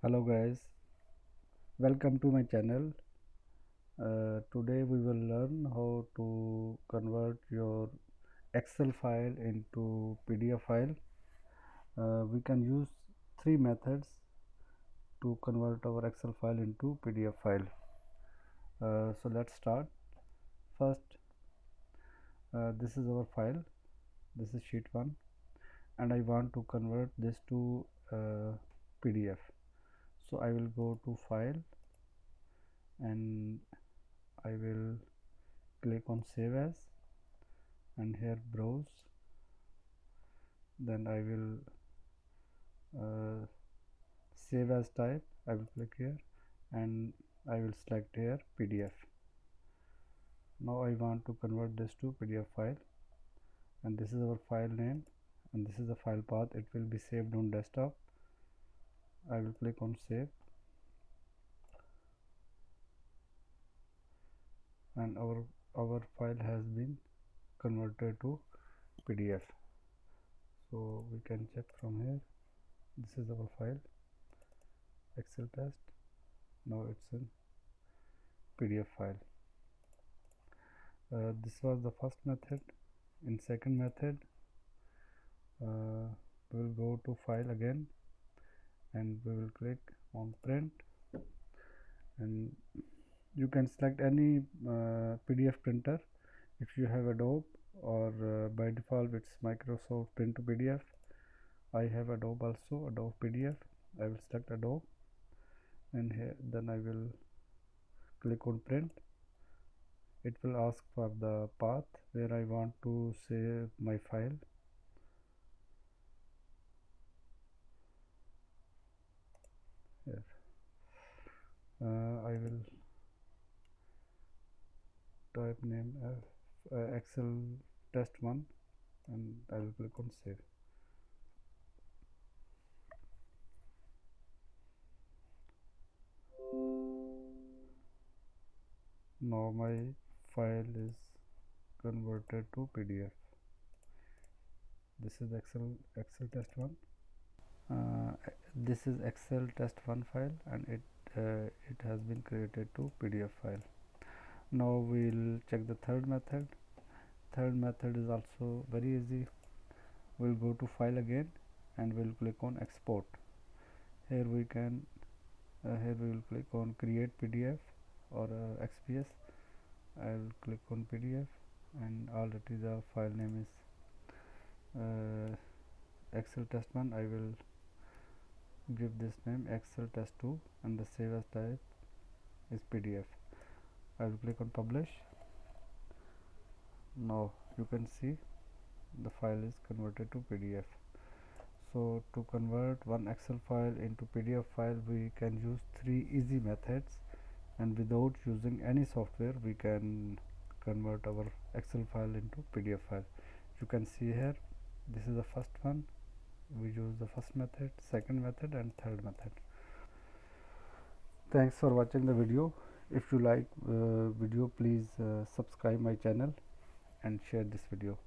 Hello guys, welcome to my channel. Today we will learn how to convert your Excel file into PDF file. We can use three methods to convert our Excel file into PDF file. So let's start. First, this is our file. This is sheet 1 and I want to convert this to PDF. So I will go to file and I will click on save as and here browse, then I will save as type. I will click here and I will select here PDF. Now I want to convert this to PDF file and this is our file name and this is the file path. It will be saved on desktop. I will click on save and our file has been converted to PDF. So we can check from here. This is our file Excel test. Now it's in PDF file. This was the first method. In second method, we will go to file again and we will click on print and you can select any PDF printer if you have Adobe or by default it's Microsoft Print to PDF. I have Adobe also, Adobe PDF. I will select Adobe and here then I will click on print. It will ask for the path where I want to save my file. Here I will type name Excel test 1 and I will click on save. Now my file is converted to PDF. This is Excel test 1. This is Excel test 1 file and it has been created to PDF file. Now we'll check the third method. Third method is also very easy. We'll go to file again and we'll click on export. Here we can here we will click on create PDF or XPS. I'll click on PDF and already the file name is Excel test 1. I will give this name Excel test 2 and the save as type is PDF. I will click on publish. Now you can see the file is converted to PDF. So to convert one Excel file into PDF file we can use three easy methods and without using any software we can convert our Excel file into PDF file. You can see here this is the first one. We use the first method, second method and third method. Thanks for watching the video. If you like video please subscribe my channel and share this video.